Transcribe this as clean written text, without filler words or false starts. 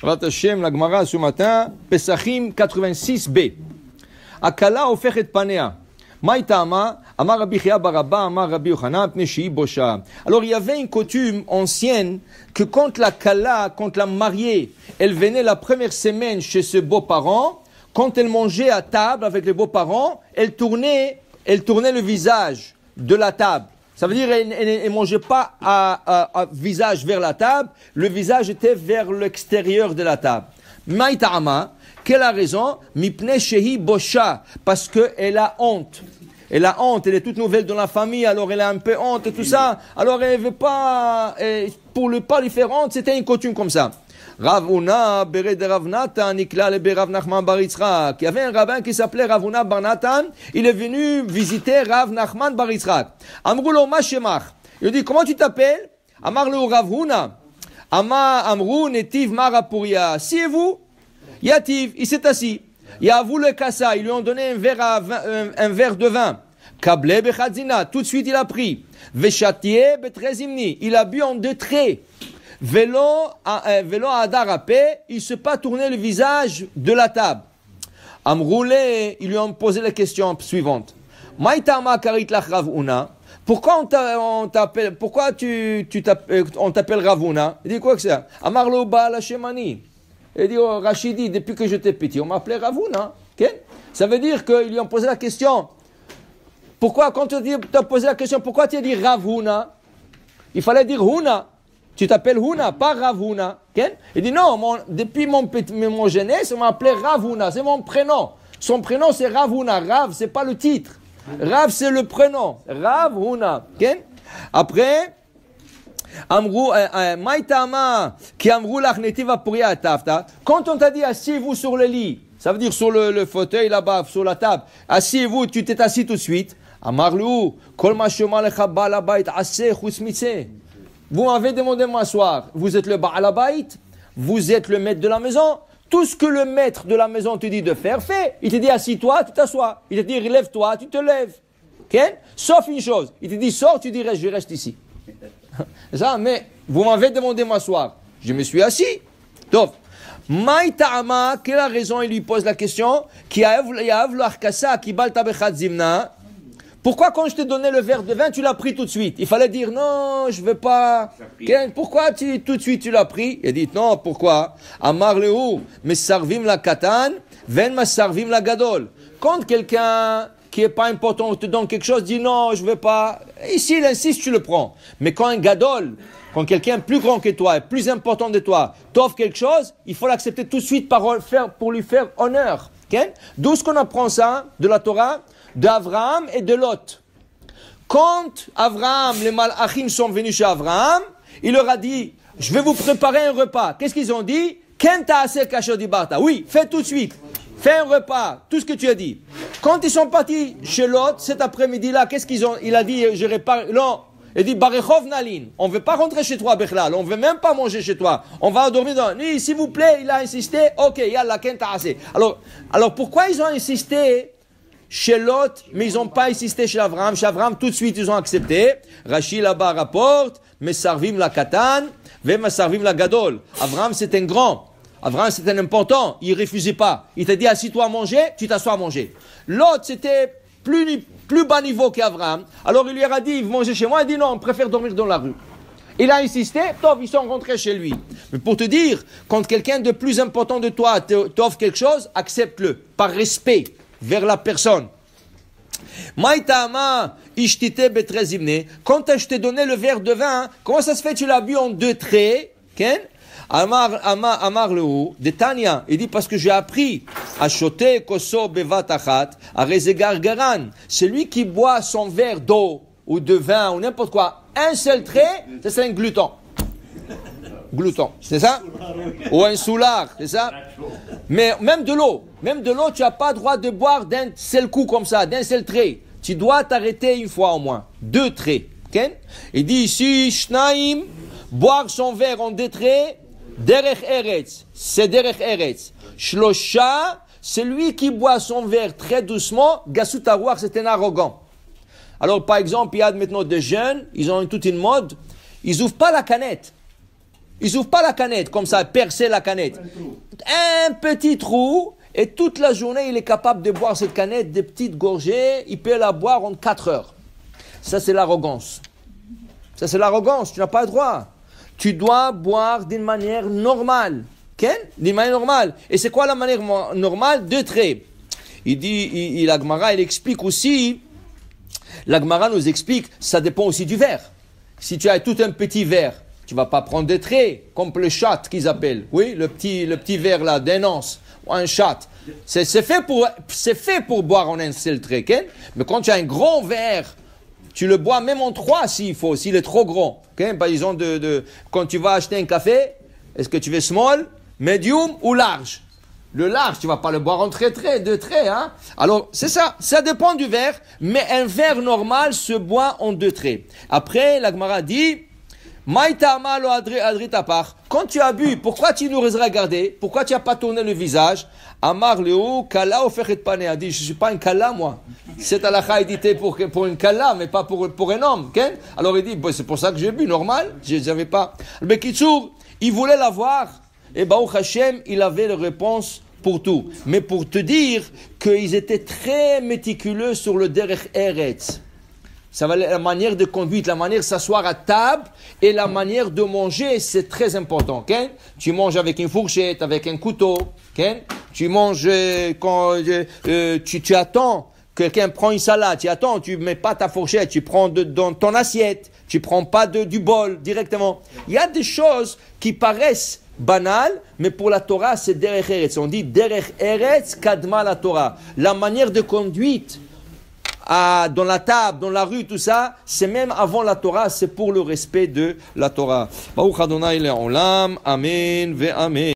Rat Hashem, la Gemara ce matin, Pesachim 86b. Akala hofechet panea. Maïtama, Amar Rabbi Chia bar Abba, Amar Rabbi Yochanan, Pnei shehi bosha. Alors il y avait une coutume ancienne que quand la kala, quand la mariée, elle venait la première semaine chez ses beaux-parents, quand elle mangeait à table avec les beaux-parents, elle tournait le visage de la table. Ça veut dire qu'elle ne mangeait pas à visage vers la table, le visage était vers l'extérieur de la table. Maïtama, quelle a raison? Mipnei shehi bosha, parce qu'elle a honte. Elle a honte, elle est toute nouvelle dans la famille, alors elle a un peu honte et tout ça. Alors elle ne veut pas, pour ne pas lui faire honte, c'était une coutume comme ça. Rav Huna, Bere de Rav Natan, Nikla le Rav Nachman bar Yitzchak. Il y avait un rabbin qui s'appelait Rav Huna bar Natan. Il est venu visiter Rav Nachman bar Yitzchak. Amrou lo ma shemach. Il dit, comment tu t'appelles? Amar le Rav Huna. Amrou netiv marapuria. Si et vous? Yativ, il s'est assis. Yavu le kassa, ils lui ont donné un verre de vin. Kable bechadzina, tout de suite il a pris. Veshatie betrezimni, il a bu en 2 traits. Vélo adarapé, il ne s'est pas tourné le visage de la table. Amroulé, ils lui ont posé la question suivante. Maïtama karit lach Ravuna. Pourquoi on t'appelle Rav Huna? Il dit quoi que c'est? Amarlo Baal Hashemani. Il dit, oh, Rachidi, depuis que je t'ai petit, on m'appelait Rav Huna. Okay? Ça veut dire qu'ils lui ont posé la question. Pourquoi, quand tu as posé la question, pourquoi tu as dit Rav Huna? Il fallait dire Huna. Tu t'appelles Huna, pas Rav Huna. Okay? Il dit, non, depuis mon jeunesse, on m'appelait Rav Huna, c'est mon prénom. Son prénom, c'est Rav Huna. Rav, c'est pas le titre. Rav, c'est le prénom. Rav Huna. Okay? Après, Amrou, Maïtama, qui amrou l'achnetiva pouria tafta. Quand on t'a dit asseyez-vous sur le lit, ça veut dire sur le fauteuil là-bas, sur la table, asseyez-vous, tu t'es assis tout de suite. Amarlou, kol ma shoma lecha ba'al habayit aseh chutz mitzeh. Vous m'avez demandé de m'asseoir. Vous êtes le ba'al habayit, vous êtes le maître de la maison. Tout ce que le maître de la maison te dit de faire, fais. Il te dit assis-toi, tu t'assois. Il te dit relève-toi, tu te lèves. Okay? Sauf une chose, il te dit sors, tu dis je reste ici. Ça, mais vous m'avez demandé de m'asseoir. Je me suis assis. Donc, Maïtama, quelle a raison? Il lui pose la question. Pourquoi quand je t'ai donné le verre de vin, tu l'as pris tout de suite? Il fallait dire non, je ne veux pas. Pourquoi tout de suite tu l'as pris? Il dit non, pourquoi? Amar lehu, mais sarvim la katan, ven ma sarvim la gadol. Quand quelqu'un qui n'est pas important te donne quelque chose, dit non, je ne veux pas. Ici, il insiste, tu le prends. Mais quand un gadol, quand quelqu'un plus grand que toi, plus important de toi, t'offre quelque chose, il faut l'accepter tout de suite pour lui faire honneur. Okay? D'où est-ce qu'on apprend ça de la Torah? D'Avraham et de Lot. Quand Avraham, les malachim sont venus chez Avraham, il leur a dit, je vais vous préparer un repas. Qu'est-ce qu'ils ont dit? Kenta ase kasher dibarta. Oui, fais tout de suite. Fais un repas, tout ce que tu as dit. Quand ils sont partis chez Lot, cet après-midi-là, qu'est-ce qu'ils ont? Il a dit, je répare. Non, il dit, Barechov Nalin. On ne veut pas rentrer chez toi, Bechlal. On ne veut même pas manger chez toi. On va dormir dans la nuit. S'il vous plaît, il a insisté. Ok, yalla, kenta ase. Alors pourquoi ils ont insisté chez Lot, mais ils n'ont pas insisté chez Avraham? Chez Avraham, tout de suite, ils ont accepté. Rashi là-bas rapporte, mais sarvim la katan, vema sarvim la gadol. Avraham, c'est un grand. Avraham, c'était un important. Il ne refusait pas. Il t'a dit, assis-toi à manger, tu t'assois à manger. L'autre, c'était plus bas niveau qu'Avraham. Alors, il lui a dit, mangez chez moi. Il dit, non, on préfère dormir dans la rue. Il a insisté, top, ils sont rentrés chez lui. Mais pour te dire, quand quelqu'un de plus important de toi t'offre quelque chose, accepte-le, par respect vers la personne. Maïtama, ishtite betrezimne. Quand je t'ai donné le verre de vin, comment ça se fait, tu l'as bu en 2 traits? Ken? Amar lehu, de Tanya, il dit parce que j'ai appris à choter koso bevatachat, à rezegar garan. Celui qui boit son verre d'eau ou de vin ou n'importe quoi, un seul trait, ça c'est un glouton. Glouton, c'est ça? Ou un soulard, c'est ça? Mais même de l'eau, tu n'as pas le droit de boire d'un seul coup comme ça, d'un seul trait. Tu dois t'arrêter une fois au moins. 2 traits. Okay? Il dit ici, shnaim, boire son verre en 2 traits, derech eretz, c'est derech eretz. Shlosha, celui qui boit son verre très doucement, gasut aruach, c'est un arrogant. Alors par exemple, il y a maintenant des jeunes, ils ont toute une mode, ils n'ouvrent pas la canette. Ils n'ouvrent pas la canette, comme ça, percer la canette. Un petit trou, et toute la journée, il est capable de boire cette canette, des petites gorgées, il peut la boire en 4 heures. Ça, c'est l'arrogance. Ça, c'est l'arrogance, tu n'as pas le droit. Tu dois boire d'une manière normale. D'une manière normale. Et c'est quoi la manière normale? 2 traits. Il dit, la Gemara, il explique aussi, la Gemara nous explique, ça dépend aussi du verre. Si tu as tout un petit verre, tu ne vas pas prendre des traits, comme le chat qu'ils appellent. Oui, le petit verre là, d'un once, ou un chat. C'est fait pour boire en un seul trait. Mais quand tu as un grand verre, tu le bois même en 3 s'il faut, s'il est trop grand. Par exemple, quand tu vas acheter un café, est-ce que tu veux small, medium ou large? Le large, tu ne vas pas le boire en 2 traits. Hein? Alors, c'est ça. Ça dépend du verre, mais un verre normal se boit en 2 traits. Après, la Gemara dit, quand tu as bu, pourquoi tu nous as regardé? Pourquoi tu n'as pas tourné le visage? Amar Léo, Kala ofechet pané. A dit, je ne suis pas un Kala, moi. Cette halakha est dite pour une Kala, mais pas pour un homme. Alors il dit, c'est pour ça que j'ai bu, normal. Je n'avais pas. Le Kitsour, il voulait l'avoir. Et Baruch Hashem, il avait la réponse pour tout. Mais pour te dire qu'ils étaient très méticuleux sur le derech eretz. Ça va la manière de conduite, la manière de s'asseoir à table et la manière de manger, c'est très important. Tu manges avec une fourchette, avec un couteau. Tu manges quand tu attends. Quelqu'un prend une salade, tu attends, tu mets pas ta fourchette, tu prends dans ton assiette, tu prends pas du bol directement. Il y a des choses qui paraissent banales, mais pour la Torah, c'est derech eretz. On dit derech eretz kadma la Torah. La manière de conduite dans la table, dans la rue, tout ça, c'est même avant la Torah, c'est pour le respect de la Torah. Baruch Adonai le'olam, amen ve amen.